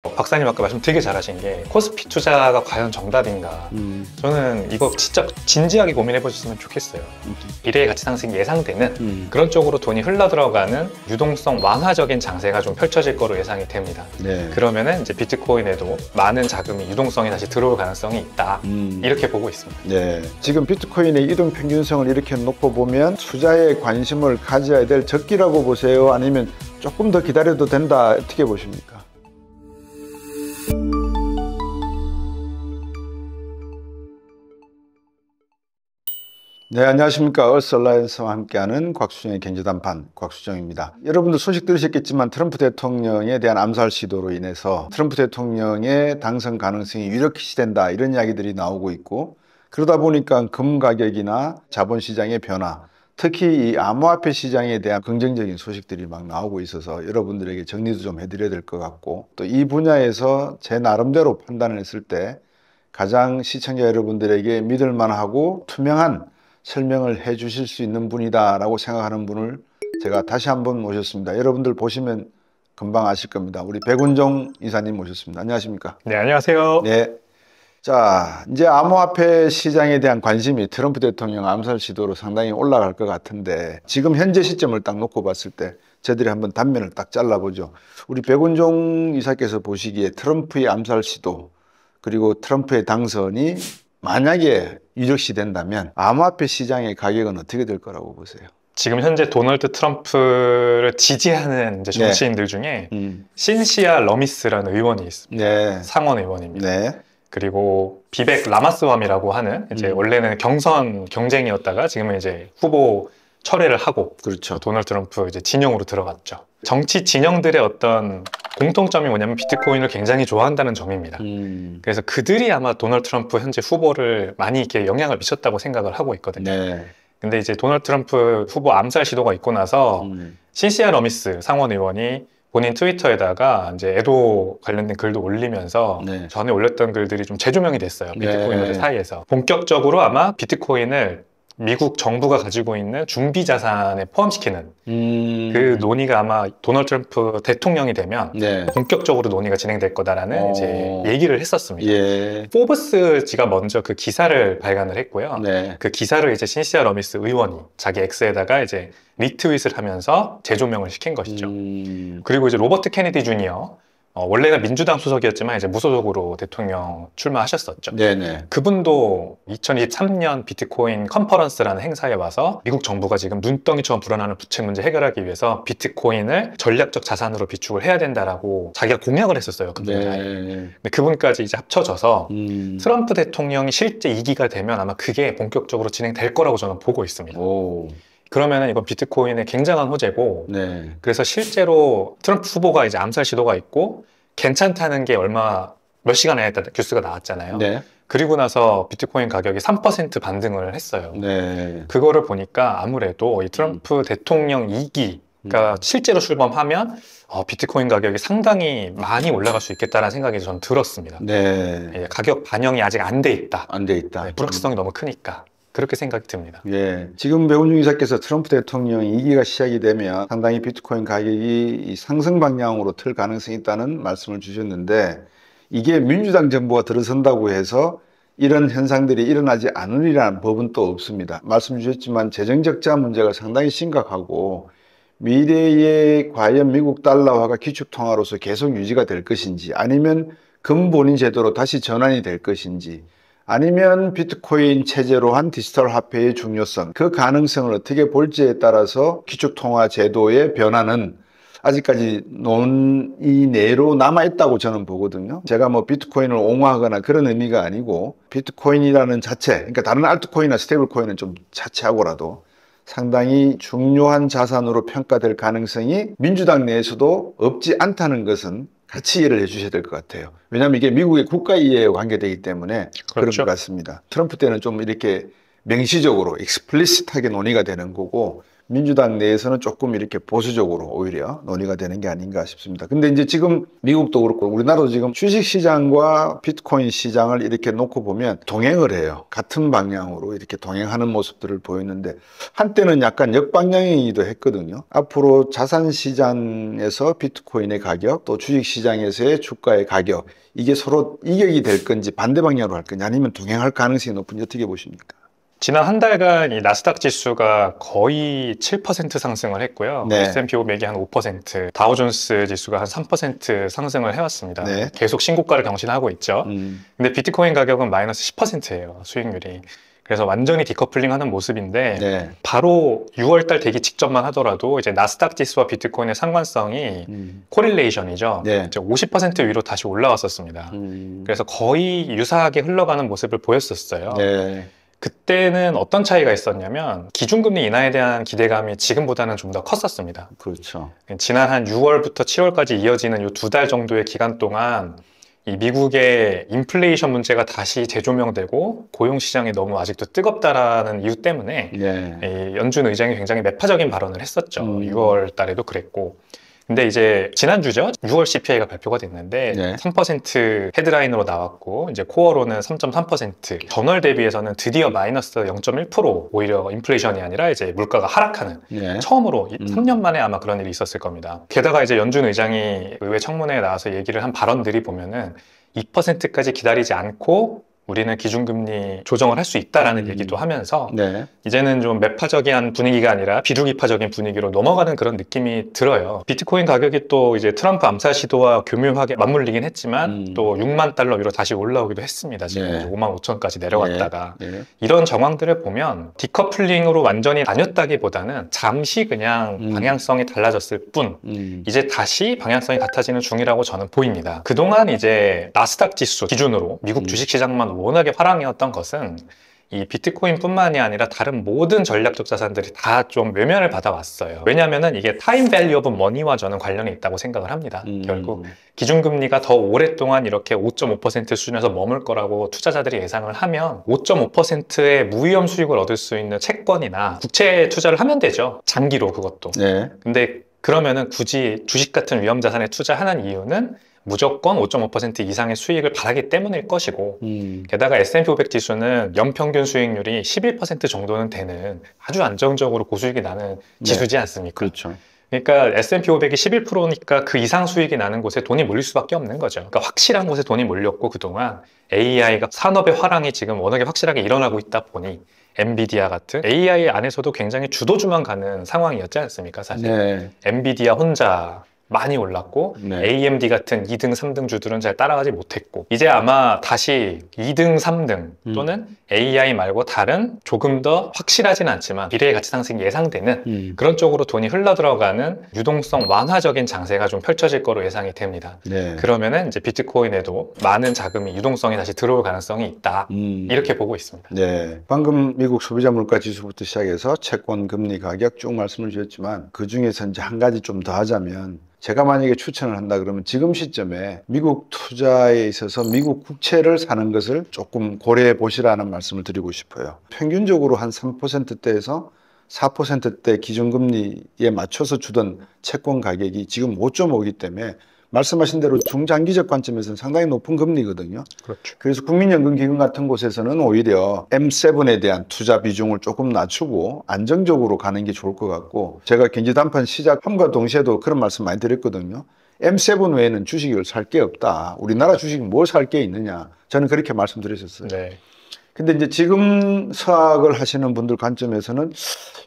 박사님 아까 말씀 되게 잘하신 게 코스피 투자가 과연 정답인가. 저는 이거 진짜 진지하게 고민해 보셨으면 좋겠어요. 미래의 가치 상승이 예상되는 그런 쪽으로 돈이 흘러들어가는 유동성 완화적인 장세가 좀 펼쳐질 거로 예상이 됩니다. 네. 그러면은 이제 비트코인에도 많은 자금이 유동성이 다시 들어올 가능성이 있다. 이렇게 보고 있습니다. 네. 지금 비트코인의 이동 평균성을 이렇게 놓고 보면 투자에 관심을 가져야 될 적기라고 보세요? 아니면 조금 더 기다려도 된다? 어떻게 보십니까? 네, 안녕하십니까. 얼스얼라이언스와 함께하는 곽수정의 경제단판 곽수정입니다. 여러분들 소식 들으셨겠지만 트럼프 대통령에 대한 암살 시도로 인해서 트럼프 대통령의 당선 가능성이 유력시된다 이런 이야기들이 나오고 있고, 그러다 보니까 금 가격이나 자본시장의 변화, 특히 이 암호화폐 시장에 대한 긍정적인 소식들이 막 나오고 있어서 여러분들에게 정리도 좀 해드려야 될 것 같고, 또 이 분야에서 제 나름대로 판단을 했을 때 가장 시청자 여러분들에게 믿을만하고 투명한 설명을 해 주실 수 있는 분이다 라고 생각하는 분을 제가 다시 한번 모셨습니다. 여러분들 보시면 금방 아실 겁니다. 우리 백운종 이사님 모셨습니다. 안녕하십니까? 네, 안녕하세요. 네. 자, 이제 암호화폐 시장에 대한 관심이 트럼프 대통령 암살 시도로 상당히 올라갈 것 같은데, 지금 현재 시점을 딱 놓고 봤을 때 저희들이 한번 단면을 딱 잘라보죠. 우리 백운종 이사께서 보시기에 트럼프의 암살 시도 그리고 트럼프의 당선이 만약에 유력시 된다면 암호화폐 시장의 가격은 어떻게 될 거라고 보세요? 지금 현재 도널드 트럼프를 지지하는 이제 정치인들 중에 신시아 러미스라는 의원이 있습니다. 네. 상원 의원입니다. 네. 그리고 비벡 라마스와미라고 하는 이제 원래는 경선 경쟁이었다가 지금은 이제 후보 철회를 하고 그렇죠. 도널드 트럼프 이제 진영으로 들어갔죠. 정치 진영들의 어떤 공통점이 뭐냐면 비트코인을 굉장히 좋아한다는 점입니다. 그래서 그들이 아마 도널드 트럼프 현재 후보를 많이 이렇게 영향을 미쳤다고 생각을 하고 있거든요. 네. 근데 이제 도널드 트럼프 후보 암살 시도가 있고 나서 신시아 러미스 상원 의원이 본인 트위터에다가 이제 애도 관련된 글도 올리면서 네. 전에 올렸던 글들이 좀 재조명이 됐어요. 비트코인들 네. 사이에서. 본격적으로 아마 비트코인을 미국 정부가 가지고 있는 중비 자산에 포함시키는 그 논의가 아마 도널드 트럼프 대통령이 되면 네. 본격적으로 논의가 진행될 거다라는 이제 얘기를 했었습니다. 예. 포브스지가 먼저 그 기사를 발간을 했고요. 네. 그 기사를 이제 신시아 러미스 의원이 자기 X에다가 이제 리트윗을 하면서 재조명을 시킨 것이죠. 그리고 이제 로버트 케네디 주니어, 원래는 민주당 소속이었지만 이제 무소속으로 대통령 출마하셨었죠. 네네. 그분도 2023년 비트코인 컨퍼런스라는 행사에 와서 미국 정부가 지금 눈덩이처럼 불어나는 부채 문제 해결하기 위해서 비트코인을 전략적 자산으로 비축을 해야 된다라고 자기가 공약을 했었어요. 그분이. 네. 근데 그분까지 이제 합쳐져서 트럼프 대통령이 실제 2기가 되면 아마 그게 본격적으로 진행될 거라고 저는 보고 있습니다. 오. 그러면은 이건 비트코인의 굉장한 호재고, 네. 그래서 실제로 트럼프 후보가 이제 암살 시도가 있고 괜찮다는 게 몇 시간 안에 뉴스가 나왔잖아요. 네. 그리고 나서 비트코인 가격이 3% 반등을 했어요. 네. 그거를 보니까 아무래도 이 트럼프 대통령 2기가 실제로 출범하면 비트코인 가격이 상당히 많이 올라갈 수 있겠다라는 생각이 저는 들었습니다. 네. 예, 가격 반영이 아직 안 돼 있다. 안 돼 있다. 네, 불확실성이 너무 크니까. 그렇게 생각이 듭니다. 예. 지금 백운종 이사께서 트럼프 대통령 2기가 시작이 되면 상당히 비트코인 가격이 상승 방향으로 틀 가능성이 있다는 말씀을 주셨는데, 이게 민주당 정부가 들어선다고 해서 이런 현상들이 일어나지 않으리라는 법은 또 없습니다. 말씀 주셨지만 재정 적자 문제가 상당히 심각하고, 미래에 과연 미국 달러화가 기축통화로서 계속 유지가 될 것인지, 아니면 금본위 제도로 다시 전환이 될 것인지, 아니면 비트코인 체제로 한 디지털 화폐의 중요성, 그 가능성을 어떻게 볼지에 따라서 기축통화 제도의 변화는 아직까지 논의 내로 남아있다고 저는 보거든요. 제가 뭐 비트코인을 옹호하거나 그런 의미가 아니고, 비트코인이라는 자체, 그러니까 다른 알트코인이나 스테이블코인은 좀 차치하고라도 상당히 중요한 자산으로 평가될 가능성이 민주당 내에서도 없지 않다는 것은 같이 이해를 해주셔야 될 것 같아요. 왜냐하면 이게 미국의 국가 이해와 관계되기 때문에 그렇죠. 그런 것 같습니다. 트럼프 때는 좀 이렇게 명시적으로 익스플리시트하게 논의가 되는 거고, 민주당 내에서는 조금 이렇게 보수적으로 오히려 논의가 되는 게 아닌가 싶습니다. 근데 이제 지금 미국도 그렇고 우리나라도 지금 주식 시장과 비트코인 시장을 이렇게 놓고 보면 동행을 해요. 같은 방향으로 이렇게 동행하는 모습들을 보였는데 한때는 약간 역방향이기도 했거든요. 앞으로 자산 시장에서 비트코인의 가격 또 주식 시장에서의 주가의 가격 이게 서로 이격이 될 건지 반대 방향으로 할 건지 아니면 동행할 가능성이 높은지 어떻게 보십니까? 지난 한 달간 이 나스닥 지수가 거의 7% 상승을 했고요. 네. S&P 500이 한 5%, 다우존스 지수가 한 3% 상승을 해왔습니다. 네. 계속 신고가를 경신하고 있죠. 근데 비트코인 가격은 마이너스 10%예요, 수익률이. 그래서 완전히 디커플링 하는 모습인데 네. 바로 6월달 되기 직전만 하더라도 이제 나스닥 지수와 비트코인의 상관성이 코릴레이션이죠. 네. 이제 50% 위로 다시 올라왔었습니다. 그래서 거의 유사하게 흘러가는 모습을 보였었어요. 네. 그때는 어떤 차이가 있었냐면 기준금리 인하에 대한 기대감이 지금보다는 좀 더 컸었습니다. 그렇죠. 지난 한 6월부터 7월까지 이어지는 이 2달 정도의 기간 동안 이 미국의 인플레이션 문제가 다시 재조명되고 고용시장이 너무 아직도 뜨겁다라는 이유 때문에 네. 이 연준 의장이 굉장히 매파적인 발언을 했었죠. 6월 달에도 그랬고. 근데 이제 지난주죠. 6월 CPI가 발표가 됐는데 네. 3% 헤드라인으로 나왔고 이제 코어로는 3.3%. 전월 대비해서는 드디어 마이너스 0.1% 오히려 인플레이션이 아니라 이제 물가가 하락하는 네. 처음으로 3년 만에 아마 그런 일이 있었을 겁니다. 게다가 이제 연준 의장이 의회 청문회에 나와서 얘기를 한 발언들이 보면은 2%까지 기다리지 않고 우리는 기준금리 조정을 할 수 있다라는 얘기도 하면서 네. 이제는 좀 매파적인 분위기가 아니라 비둘기파적인 분위기로 넘어가는 그런 느낌이 들어요. 비트코인 가격이 또 이제 트럼프 암살 시도와 교묘하게 맞물리긴 했지만 또 6만 달러 위로 다시 올라오기도 했습니다. 지금 네. 5만 5천까지 내려갔다가 네. 이런 정황들을 보면 디커플링으로 완전히 다녔다기보다는 잠시 그냥 방향성이 달라졌을 뿐 이제 다시 방향성이 같아지는 중이라고 저는 보입니다. 그동안 이제 나스닥 지수 기준으로 미국 주식시장만 워낙에 화랑이었던 것은 이 비트코인뿐만이 아니라 다른 모든 전략적 자산들이 다 좀 외면을 받아왔어요. 왜냐하면 이게 타임 밸류 오브 머니와 저는 관련이 있다고 생각을 합니다. 결국 기준금리가 더 오랫동안 이렇게 5.5% 수준에서 머물 거라고 투자자들이 예상을 하면 5.5%의 무위험 수익을 얻을 수 있는 채권이나 국채 투자를 하면 되죠. 장기로 그것도. 네. 근데 그러면은 굳이 주식 같은 위험 자산에 투자하는 이유는 무조건 5.5% 이상의 수익을 바라기 때문일 것이고 게다가 S&P 500 지수는 연평균 수익률이 11% 정도는 되는 아주 안정적으로 고수익이 나는 지수지 않습니까? 그렇죠. 그러니까 S&P 500이 11%니까 그 이상 수익이 나는 곳에 돈이 몰릴 수밖에 없는 거죠. 그러니까 확실한 곳에 돈이 몰렸고 그동안 AI가 산업의 화랑이 지금 워낙에 확실하게 일어나고 있다 보니 엔비디아 같은 AI 안에서도 굉장히 주도주만 가는 상황이었지 않습니까? 사실 네. 엔비디아 혼자 많이 올랐고 네. AMD 같은 2등, 3등 주들은 잘 따라가지 못했고 이제 아마 다시 2등, 3등 또는 AI 말고 다른 조금 더 확실하진 않지만 미래의 가치 상승이 예상되는 그런 쪽으로 돈이 흘러들어가는 유동성 완화적인 장세가 좀 펼쳐질 거로 예상이 됩니다. 네. 그러면은 이제 비트코인에도 많은 자금이 유동성이 다시 들어올 가능성이 있다. 이렇게 보고 있습니다. 네. 방금 미국 소비자 물가 지수부터 시작해서 채권 금리 가격 쭉 말씀을 주셨지만 그 중에서 이제 한 가지 좀 더 하자면 제가 만약에 추천을 한다 그러면 지금 시점에 미국 투자에 있어서 미국 국채를 사는 것을 조금 고려해 보시라는 말씀을 드리고 싶어요. 평균적으로 한 3%대에서 4%대 기준금리에 맞춰서 주던 채권 가격이 지금 5.5이기 때문에 말씀하신 대로 중장기적 관점에서는 상당히 높은 금리거든요. 그렇죠. 그래서 국민연금기금 같은 곳에서는 오히려 M7에 대한 투자 비중을 조금 낮추고 안정적으로 가는 게 좋을 것 같고 제가 경제담판 시작함과 동시에도 그런 말씀 많이 드렸거든요. M7 외에는 주식을 살 게 없다. 우리나라 주식 뭘 살 게 있느냐. 저는 그렇게 말씀드렸었어요. 네. 근데 이제 지금 서학을 하시는 분들 관점에서는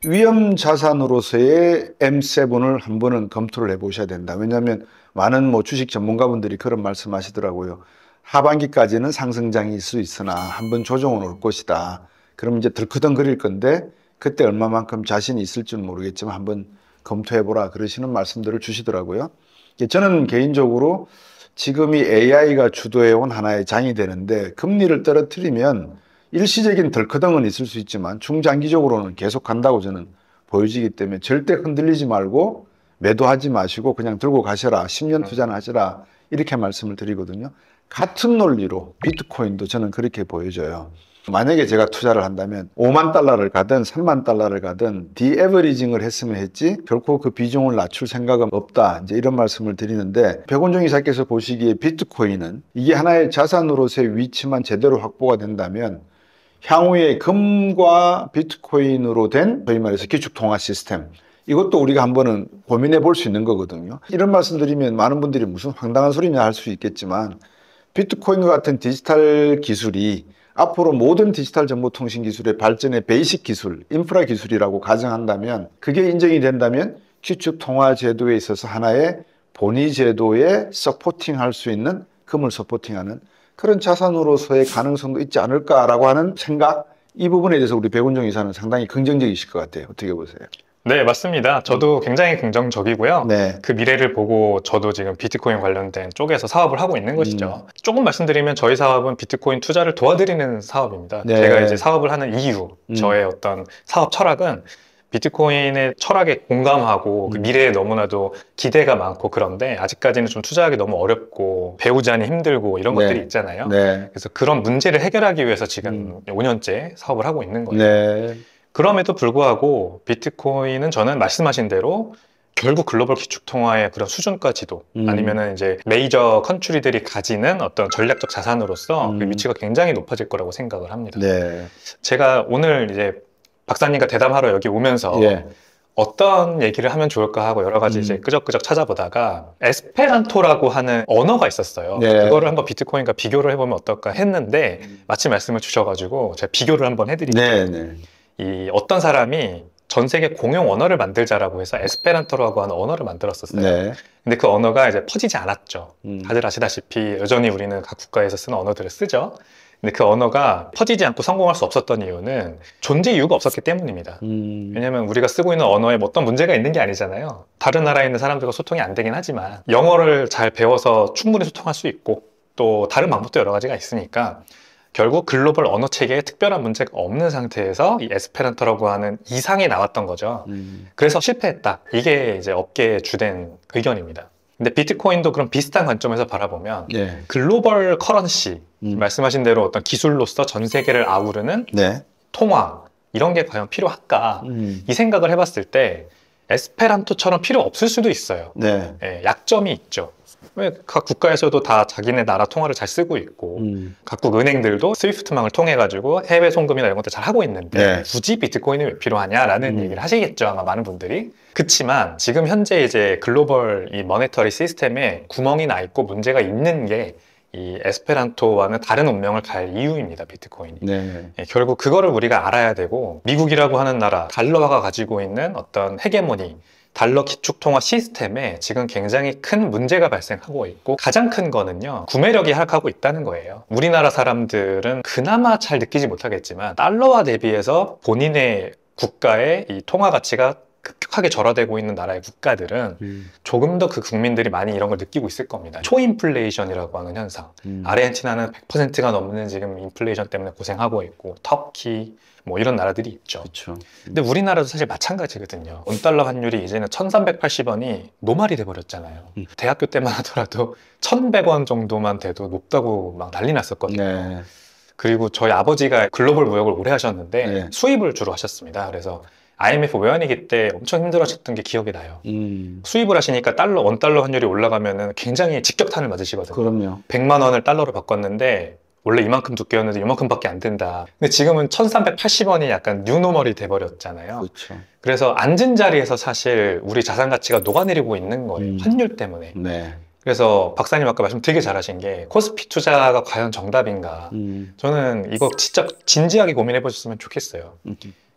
위험 자산으로서의 M7을 한 번은 검토를 해보셔야 된다. 왜냐하면 많은 뭐 주식 전문가분들이 그런 말씀 하시더라고요. 하반기까지는 상승장이 있을 수 있으나 한번 조정은 올 것이다. 그럼 이제 덜커덩거릴 건데 그때 얼마만큼 자신이 있을지는 모르겠지만 한번 검토해보라 그러시는 말씀들을 주시더라고요. 저는 개인적으로 지금이 AI가 주도해온 하나의 장이 되는데 금리를 떨어뜨리면 일시적인 덜커덩은 있을 수 있지만 중장기적으로는 계속 간다고 저는 보여지기 때문에 절대 흔들리지 말고 매도하지 마시고 그냥 들고 가셔라. 10년 투자는 하시라. 이렇게 말씀을 드리거든요. 같은 논리로 비트코인도 저는 그렇게 보여져요. 만약에 제가 투자를 한다면 5만 달러를 가든 3만 달러를 가든 디에버리징을 했으면 했지 결코 그 비중을 낮출 생각은 없다. 이제 이런 말씀을 드리는데 백원종 이사께서 보시기에 비트코인은 이게 하나의 자산으로서의 위치만 제대로 확보가 된다면 향후에 금과 비트코인으로 된 소위 말해서 기축통화 시스템 이것도 우리가 한번은 고민해 볼 수 있는 거거든요. 이런 말씀 드리면 많은 분들이 무슨 황당한 소리냐 할 수 있겠지만 비트코인과 같은 디지털 기술이 앞으로 모든 디지털 정보통신 기술의 발전의 베이식 기술, 인프라 기술이라고 가정한다면 그게 인정이 된다면 기축통화 제도에 있어서 하나의 본위 제도에 서포팅할 수 있는 금을 서포팅하는 그런 자산으로서의 가능성도 있지 않을까라고 하는 생각 이 부분에 대해서 우리 백운종 이사는 상당히 긍정적이실 것 같아요. 어떻게 보세요? 네, 맞습니다. 저도 굉장히 긍정적이고요. 네. 그 미래를 보고 저도 지금 비트코인 관련된 쪽에서 사업을 하고 있는 것이죠. 조금 말씀드리면 저희 사업은 비트코인 투자를 도와드리는 사업입니다. 네. 제가 이제 사업을 하는 이유, 저의 어떤 사업 철학은 비트코인의 철학에 공감하고 그 미래에 너무나도 기대가 많고 그런데 아직까지는 좀 투자하기 너무 어렵고 배우자니 힘들고 이런 네. 것들이 있잖아요. 네. 그래서 그런 문제를 해결하기 위해서 지금 5년째 사업을 하고 있는 거예요. 네. 그럼에도 불구하고 비트코인은 저는 말씀하신 대로 결국 글로벌 기축통화의 그런 수준까지도 아니면은 이제 메이저 컨트리들이 가지는 어떤 전략적 자산으로서 그 위치가 굉장히 높아질 거라고 생각을 합니다. 네. 제가 오늘 이제 박사님과 대담하러 여기 오면서 예. 어떤 얘기를 하면 좋을까 하고 여러 가지 이제 끄적끄적 찾아보다가 에스페란토라고 하는 언어가 있었어요. 네. 그거를 한번 비트코인과 비교를 해보면 어떨까 했는데 마침 말씀을 주셔가지고 제가 비교를 한번 해드릴게요. 네. 네. 이 어떤 사람이 전 세계 공용 언어를 만들자라고 해서 에스페란토라고 하는 언어를 만들었었어요. 네. 근데 그 언어가 이제 퍼지지 않았죠. 다들 아시다시피 여전히 우리는 각 국가에서 쓰는 언어들을 쓰죠. 근데 그 언어가 퍼지지 않고 성공할 수 없었던 이유는 존재 이유가 없었기 때문입니다. 왜냐면 우리가 쓰고 있는 언어에 뭐 어떤 문제가 있는 게 아니잖아요. 다른 나라에 있는 사람들과 소통이 안 되긴 하지만 영어를 잘 배워서 충분히 소통할 수 있고 또 다른 방법도 여러 가지가 있으니까 결국 글로벌 언어 체계에 특별한 문제가 없는 상태에서 이 에스페란토라고 하는 이상이 나왔던 거죠. 그래서 실패했다. 이게 이제 업계의 주된 의견입니다. 근데 비트코인도 그런 비슷한 관점에서 바라보면 네. 글로벌 커런시, 말씀하신 대로 어떤 기술로서 전 세계를 아우르는 네. 통화 이런 게 과연 필요할까? 이 생각을 해봤을 때 에스페란토처럼 필요 없을 수도 있어요. 네. 예, 약점이 있죠. 왜 각 국가에서도 다 자기네 나라 통화를 잘 쓰고 있고 각국 은행들도 스위프트망을 통해 가지고 해외 송금이나 이런 것들 잘 하고 있는데 네. 굳이 비트코인이 왜 필요하냐라는 얘기를 하시겠죠, 아마 많은 분들이. 그치만 지금 현재 이제 글로벌 이 머니터리 시스템에 구멍이 나 있고 문제가 있는 게 이 에스페란토와는 다른 운명을 갈 이유입니다, 비트코인이. 네. 예, 결국 그거를 우리가 알아야 되고 미국이라고 하는 나라, 달러화가 가지고 있는 어떤 헤게모니, 달러 기축통화 시스템에 지금 굉장히 큰 문제가 발생하고 있고 가장 큰 거는요, 구매력이 하락하고 있다는 거예요. 우리나라 사람들은 그나마 잘 느끼지 못하겠지만 달러화 대비해서 본인의 국가의 이 통화 가치가 급격하게 절하되고 있는 나라의 국가들은 조금 더 그 국민들이 많이 이런 걸 느끼고 있을 겁니다. 초인플레이션이라고 하는 현상. 아르헨티나는 100%가 넘는 지금 인플레이션 때문에 고생하고 있고 터키 뭐 이런 나라들이 있죠. 그렇죠. 근데 우리나라도 사실 마찬가지거든요. 원달러 환율이 이제는 1380원이 노말이 돼버렸잖아요. 대학교 때만 하더라도 1100원 정도만 돼도 높다고 막 난리 났었거든요. 네. 그리고 저희 아버지가 글로벌 무역을 오래 하셨는데 네. 수입을 주로 하셨습니다. 그래서 IMF 외환위기 때 엄청 힘들어하셨던 게 기억이 나요. 수입을 하시니까 원달러 환율이 올라가면 굉장히 직격탄을 맞으시거든요. 그럼요. 100만 원을 달러로 바꿨는데 원래 이만큼 두께였는데 이만큼밖에 안 된다. 근데 지금은 1380원이 약간 뉴노멀이 돼버렸잖아요. 그렇죠. 그래서 앉은 자리에서 사실 우리 자산 가치가 녹아내리고 있는 거예요. 환율 때문에. 네. 그래서 박사님 아까 말씀 되게 잘하신 게 코스피 투자가 과연 정답인가. 저는 이거 진짜 진지하게 고민해 보셨으면 좋겠어요.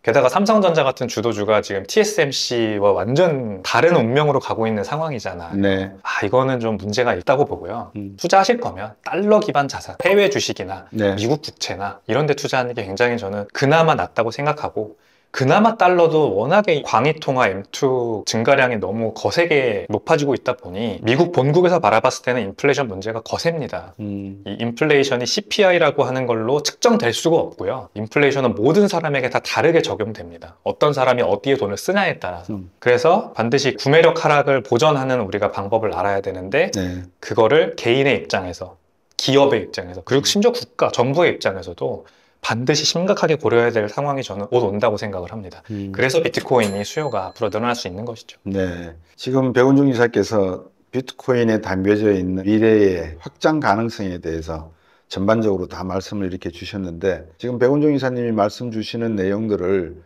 게다가 삼성전자 같은 주도주가 지금 TSMC와 완전 다른 운명으로 가고 있는 상황이잖아요. 네. 이거는 좀 문제가 있다고 보고요. 투자하실 거면 달러 기반 자산, 해외 주식이나 네. 미국 국채나 이런 데 투자하는 게 굉장히 저는 그나마 낫다고 생각하고 그나마 달러도 워낙에 광의통화 M2 증가량이 너무 거세게 높아지고 있다 보니 미국 본국에서 바라봤을 때는 인플레이션 문제가 거셉니다. 이 인플레이션이 CPI라고 하는 걸로 측정될 수가 없고요. 인플레이션은 모든 사람에게 다 다르게 적용됩니다. 어떤 사람이 어디에 돈을 쓰냐에 따라서. 그래서 반드시 구매력 하락을 보전하는 우리가 방법을 알아야 되는데 네. 그거를 개인의 입장에서, 기업의 입장에서, 그리고 심지어 국가, 정부의 입장에서도 반드시 심각하게 고려해야 될 상황이 저는 곧 온다고 생각을 합니다. 그래서 비트코인이 수요가 앞으로 늘어날 수 있는 것이죠. 네. 지금 백운중 이사께서 비트코인에 담겨져 있는 미래의 확장 가능성에 대해서 전반적으로 다 말씀을 이렇게 주셨는데, 지금 백운중 이사님이 말씀 주시는 내용들을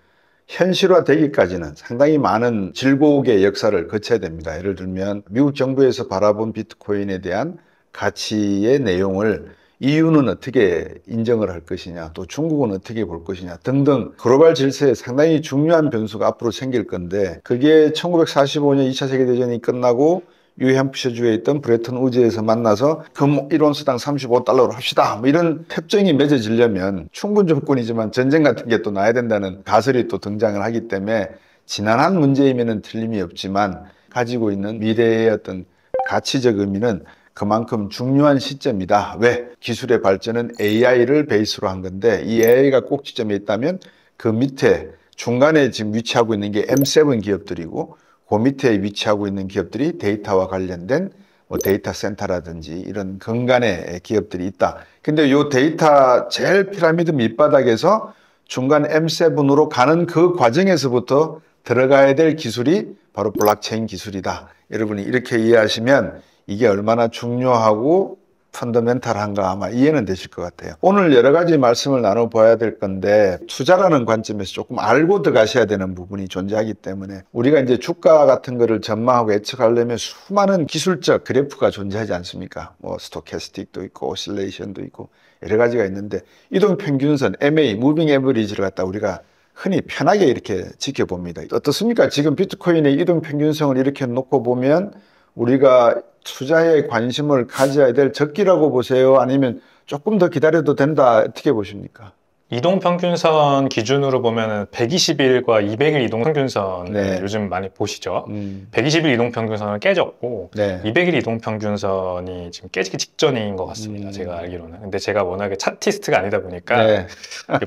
현실화되기까지는 상당히 많은 질곡의 역사를 거쳐야 됩니다. 예를 들면 미국 정부에서 바라본 비트코인에 대한 가치의 내용을 EU는 어떻게 인정을 할 것이냐, 또 중국은 어떻게 볼 것이냐 등등 글로벌 질서에 상당히 중요한 변수가 앞으로 생길 건데, 그게 1945년 2차 세계대전이 끝나고 뉴햄프셔주에 있던 브레튼 우즈에서 만나서 금 1온스당 35달러로 합시다, 뭐 이런 협정이 맺어지려면 충분 조건이지만 전쟁 같은 게 또 나야 된다는 가설이 또 등장을 하기 때문에, 지난한 문제이면은 틀림이 없지만 가지고 있는 미래의 어떤 가치적 의미는 그만큼 중요한 시점이다. 왜? 기술의 발전은 AI를 베이스로 한 건데, 이 AI가 꼭지점에 있다면 그 밑에 중간에 지금 위치하고 있는 게 M7 기업들이고, 그 밑에 위치하고 있는 기업들이 데이터와 관련된 뭐 데이터 센터라든지 이런 근간의 기업들이 있다. 근데 이 데이터 제일 피라미드 밑바닥에서 중간 M7으로 가는 그 과정에서부터 들어가야 될 기술이 바로 블록체인 기술이다. 여러분이 이렇게 이해하시면 이게 얼마나 중요하고 펀더멘탈한가 아마 이해는 되실 것 같아요. 오늘 여러 가지 말씀을 나눠봐야 될 건데, 투자라는 관점에서 조금 알고 들어가셔야 되는 부분이 존재하기 때문에, 우리가 이제 주가 같은 거를 전망하고 예측하려면 수많은 기술적 그래프가 존재하지 않습니까? 뭐 스토캐스틱도 있고 오실레이션도 있고 여러 가지가 있는데, 이동평균선 MA, 무빙 에버리지를 갖다 우리가 흔히 편하게 이렇게 지켜봅니다. 어떻습니까? 지금 비트코인의 이동평균선을 이렇게 놓고 보면 우리가 투자에 관심을 가져야 될 적기라고 보세요? 아니면 조금 더 기다려도 된다? 어떻게 보십니까? 이동평균선 기준으로 보면 120일과 200일 이동평균선 네. 요즘 많이 보시죠. 120일 이동평균선을 깨졌고 네. 200일 이동평균선이 지금 깨지기 직전인 것 같습니다. 제가 알기로는. 근데 제가 워낙에 차티스트가 아니다 보니까 네.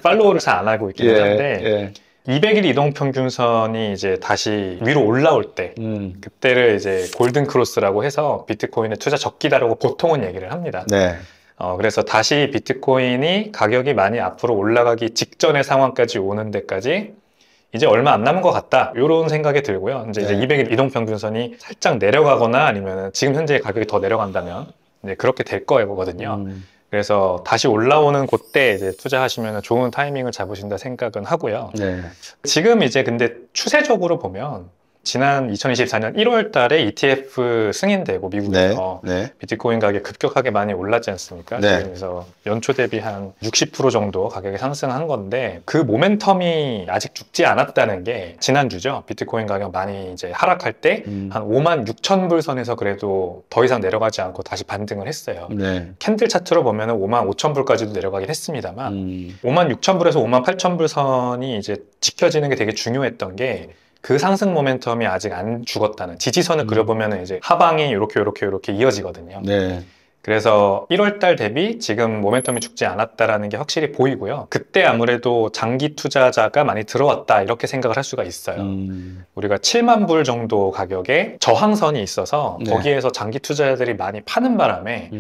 팔로우를 잘 안 하고 있긴 한데 예. 200일 이동평균선이 이제 다시 위로 올라올 때 그때를 이제 골든 크로스라고 해서 비트코인의 투자 적기다라고 보통은 얘기를 합니다. 네. 그래서 다시 비트코인이 가격이 많이 앞으로 올라가기 직전의 상황까지 오는 데까지 이제 얼마 안 남은 것 같다, 이런 생각이 들고요. 이제 200일 이동평균선이 살짝 내려가거나 아니면 지금 현재 가격이 더 내려간다면 이제 그렇게 될 거거든요. 그래서 다시 올라오는 그때 이제 투자하시면 좋은 타이밍을 잡으신다 생각은 하고요. 네. 지금 이제 근데 추세적으로 보면 지난 2024년 1월 달에 ETF 승인되고 미국에서 비트코인 가격이 급격하게 많이 올랐지 않습니까? 그래서 연초 대비 한 60% 정도 가격이 상승한 건데, 그 모멘텀이 아직 죽지 않았다는 게 지난주죠. 비트코인 가격 많이 이제 하락할 때 한 5만 6천 불 선에서 그래도 더 이상 내려가지 않고 다시 반등을 했어요. 캔들 차트로 보면 5만 5천 불까지도 내려가긴 했습니다만 5만 6천 불에서 5만 8천 불 선이 이제 지켜지는 게 되게 중요했던 게, 그 상승 모멘텀이 아직 안 죽었다는, 지지선을 그려보면 이제 하방이 이렇게 이어지거든요. 그래서 1월 달 대비 지금 모멘텀이 죽지 않았다라는 게 확실히 보이고요. 그때 아무래도 장기 투자자가 많이 들어왔다, 이렇게 생각을 할 수가 있어요. 우리가 7만 불 정도 가격에 저항선이 있어서 거기에서 장기 투자자들이 많이 파는 바람에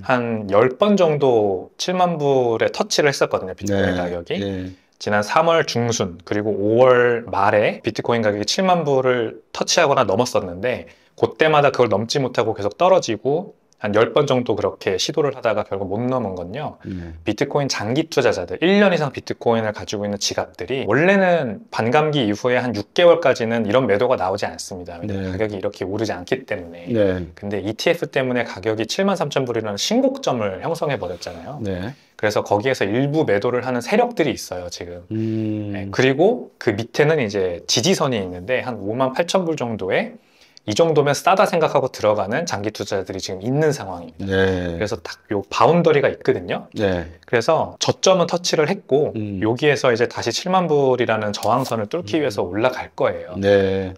한 10번 정도 7만 불에 터치를 했었거든요, 비트코인 가격이. 지난 3월 중순 그리고 5월 말에 비트코인 가격이 7만 불을 터치하거나 넘었었는데, 그때마다 그걸 넘지 못하고 계속 떨어지고 한 10번 정도 그렇게 시도를 하다가 결국 못 넘은 건요. 비트코인 장기 투자자들, 1년 이상 비트코인을 가지고 있는 지갑들이 원래는 반감기 이후에 한 6개월까지는 이런 매도가 나오지 않습니다. 가격이 이렇게 오르지 않기 때문에. 근데 ETF 때문에 가격이 7만 3천 불이라는 신고점을 형성해 버렸잖아요. 그래서 거기에서 일부 매도를 하는 세력들이 있어요, 지금. 그리고 그 밑에는 이제 지지선이 있는데 한 5만 8천 불 정도에 이 정도면 싸다 생각하고 들어가는 장기 투자자들이 지금 있는 상황입니다. 그래서 딱 요 바운더리가 있거든요. 그래서 저점은 터치를 했고 여기에서 이제 다시 7만 불이라는 저항선을 뚫기 위해서 올라갈 거예요.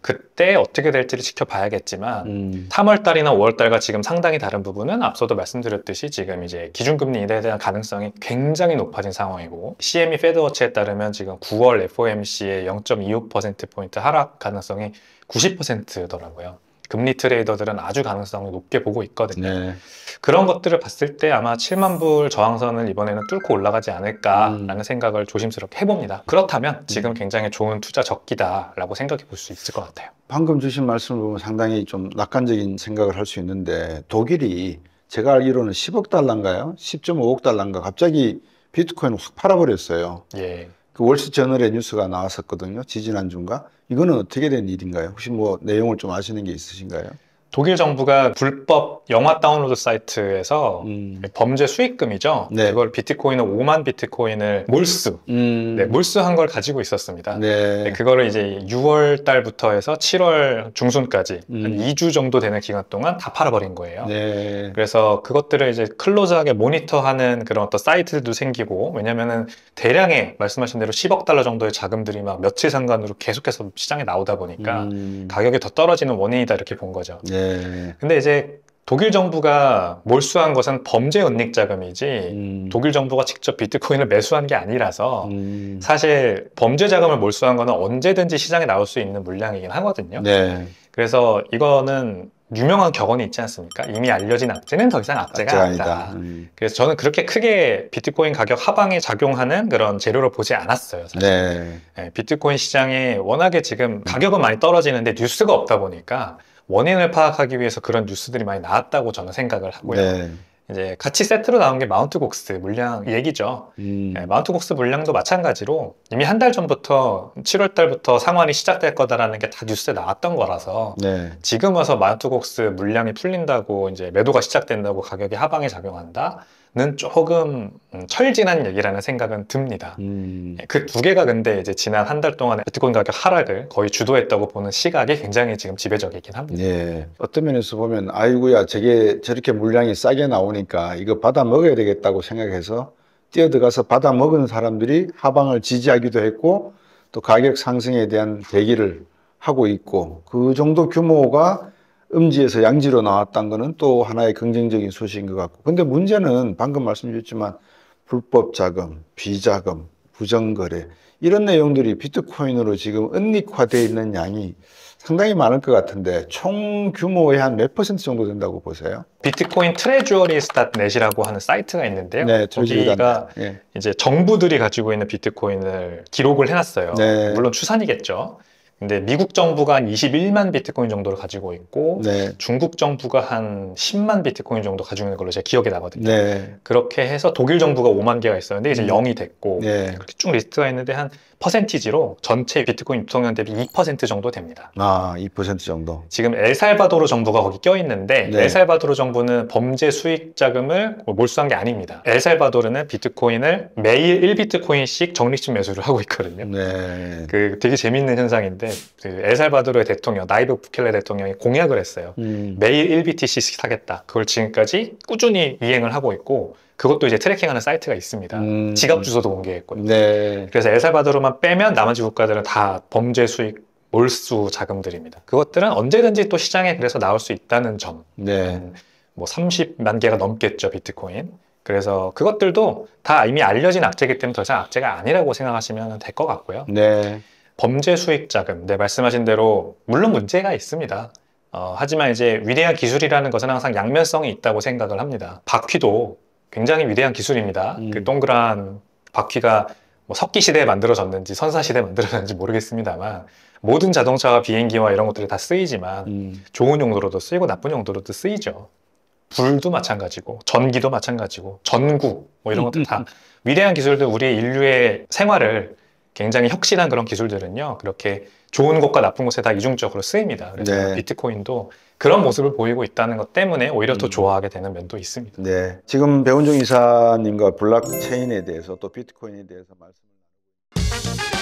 그때 어떻게 될지를 지켜봐야겠지만 3월 달이나 5월 달과 지금 상당히 다른 부분은 앞서도 말씀드렸듯이 지금 이제 기준금리 인하에 대한 가능성이 굉장히 높아진 상황이고, CME 패드워치에 따르면 지금 9월 FOMC의 0.25%포인트 하락 가능성이 90%더라고요. 금리 트레이더들은 아주 가능성을 높게 보고 있거든요. 네. 그런 것들을 봤을 때 아마 7만 불 저항선을 이번에는 뚫고 올라가지 않을까라는 생각을 조심스럽게 해봅니다. 그렇다면 지금 굉장히 좋은 투자 적기다라고 생각해 볼 수 있을 것 같아요. 방금 주신 말씀을 보면 상당히 좀 낙관적인 생각을 할 수 있는데, 독일이 제가 알기로는 10억 달러인가요? 10.5억 달러인가 갑자기 비트코인을 확 팔아버렸어요. 예. 그 월스트저널의 뉴스가 나왔었거든요. 지지난주인가? 이거는 어떻게 된 일인가요? 혹시 뭐 내용을 좀 아시는 게 있으신가요? 독일 정부가 불법 영화 다운로드 사이트에서 범죄 수익금이죠. 네. 그걸 비트코인을 5만 비트코인을 몰수, 네, 몰수한 걸 가지고 있었습니다. 네. 네, 그거를 이제 6월 달부터 해서 7월 중순까지 한 2주 정도 되는 기간 동안 다 팔아버린 거예요. 네. 그래서 그것들을 이제 클로즈하게 모니터하는 그런 어떤 사이트들도 생기고, 왜냐면은 대량의 말씀하신 대로 10억 달러 정도의 자금들이 막 며칠 상간으로 계속해서 시장에 나오다 보니까 가격이 더 떨어지는 원인이다 이렇게 본 거죠. 네. 근데 이제 독일 정부가 몰수한 것은 범죄 은닉 자금이지 독일 정부가 직접 비트코인을 매수한 게 아니라서 사실 범죄 자금을 몰수한 거는 언제든지 시장에 나올 수 있는 물량이긴 하거든요. 네. 그래서 이거는 유명한 격언이 있지 않습니까? 이미 알려진 악재는 더 이상 악재가 아니다. 그래서 저는 그렇게 크게 비트코인 가격 하방에 작용하는 그런 재료를 보지 않았어요, 사실. 네. 네, 비트코인 시장에 워낙에 지금 가격은 많이 떨어지는데 뉴스가 없다 보니까 원인을 파악하기 위해서 그런 뉴스들이 많이 나왔다고 저는 생각을 하고요. 네. 이제 같이 세트로 나온 게 마운트 곡스 물량 얘기죠. 네, 마운트 곡스 물량도 마찬가지로 이미 한 달 전부터 7월 달부터 상환이 시작될 거다라는 게 다 뉴스에 나왔던 거라서 네. 지금 와서 마운트 곡스 물량이 풀린다고 이제 매도가 시작된다고 가격이 하방에 작용한다는 조금 철진한 얘기라는 생각은 듭니다. 그 두 개가 근데 이제 지난 한 달 동안의 비트코인 가격 하락을 거의 주도했다고 보는 시각이 굉장히 지금 지배적이긴 합니다. 네. 어떤 면에서 보면 아이고야 저게 저렇게 물량이 싸게 나오니까 이거 받아 먹어야 되겠다고 생각해서 뛰어들어가서 받아 먹은 사람들이 하방을 지지하기도 했고 또 가격 상승에 대한 대기를 하고 있고, 그 정도 규모가 음지에서 양지로 나왔다는 것은 또 하나의 긍정적인 소식인 것 같고, 근데 문제는 방금 말씀 주셨지만 불법 자금, 비자금, 부정거래 이런 내용들이 비트코인으로 지금 은닉화되어 있는 양이 상당히 많을 것 같은데 총 규모의 한 몇 % 정도 된다고 보세요? 비트코인 트레저리스닷넷이라고 하는 사이트가 있는데요. 네, 거기가 네. 이제 정부들이 가지고 있는 비트코인을 기록을 해놨어요. 네. 물론 추산이겠죠. 근데 미국 정부가 한 21만 비트코인 정도를 가지고 있고 네. 중국 정부가 한 10만 비트코인 정도 가지고 있는 걸로 제 기억이 나거든요. 네. 그렇게 해서 독일 정부가 5만 개가 있었는데 이제 0이 됐고 네. 그렇게 쭉 리스트가 있는데 한 퍼센티지로 전체 비트코인 유통량 대비 2% 정도 됩니다. 아, 2% 정도. 지금 엘살바도르 정부가 거기 껴있는데 네. 엘살바도르 정부는 범죄 수익 자금을 몰수한 게 아닙니다. 엘살바도르는 비트코인을 매일 1비트코인씩 적립식 매수를 하고 있거든요. 네. 그 되게 재밌는 현상인데 그 엘살바도르의 대통령 나이브 부켈레 대통령이 공약을 했어요. 매일 1BTC씩 사겠다. 그걸 지금까지 꾸준히 이행을 하고 있고 그것도 이제 트래킹하는 사이트가 있습니다. 지갑 주소도 공개했고요. 네. 그래서 엘살바도르만 빼면 나머지 국가들은 다 범죄 수익 몰수 자금들입니다. 그것들은 언제든지 또 시장에 그래서 나올 수 있다는 점. 네. 뭐 30만 개가 넘겠죠, 비트코인. 그래서 그것들도 다 이미 알려진 악재이기 때문에 더 이상 악재가 아니라고 생각하시면 될 것 같고요. 네. 범죄 수익 자금, 네, 말씀하신 대로 물론 문제가 있습니다. 하지만 이제 위대한 기술이라는 것은 항상 양면성이 있다고 생각을 합니다. 바퀴도 굉장히 위대한 기술입니다. 그 동그란 바퀴가 뭐 석기 시대에 만들어졌는지 선사 시대에 만들어졌는지 모르겠습니다만 모든 자동차와 비행기와 이런 것들이 다 쓰이지만 좋은 용도로도 쓰이고 나쁜 용도로도 쓰이죠. 불도 마찬가지고 전기도 마찬가지고 전구 뭐 이런 것들 다 위대한 기술들, 우리 인류의 생활을 굉장히 혁신한 그런 기술들은요 그렇게 좋은 곳과 나쁜 곳에 다 이중적으로 쓰입니다. 그래서 네. 비트코인도 그런 모습을 보이고 있다는 것 때문에 오히려 더 좋아하게 되는 면도 있습니다. 네. 지금 배원종 이사님과 블록체인에 대해서 또 비트코인에 대해서 말씀을 나누고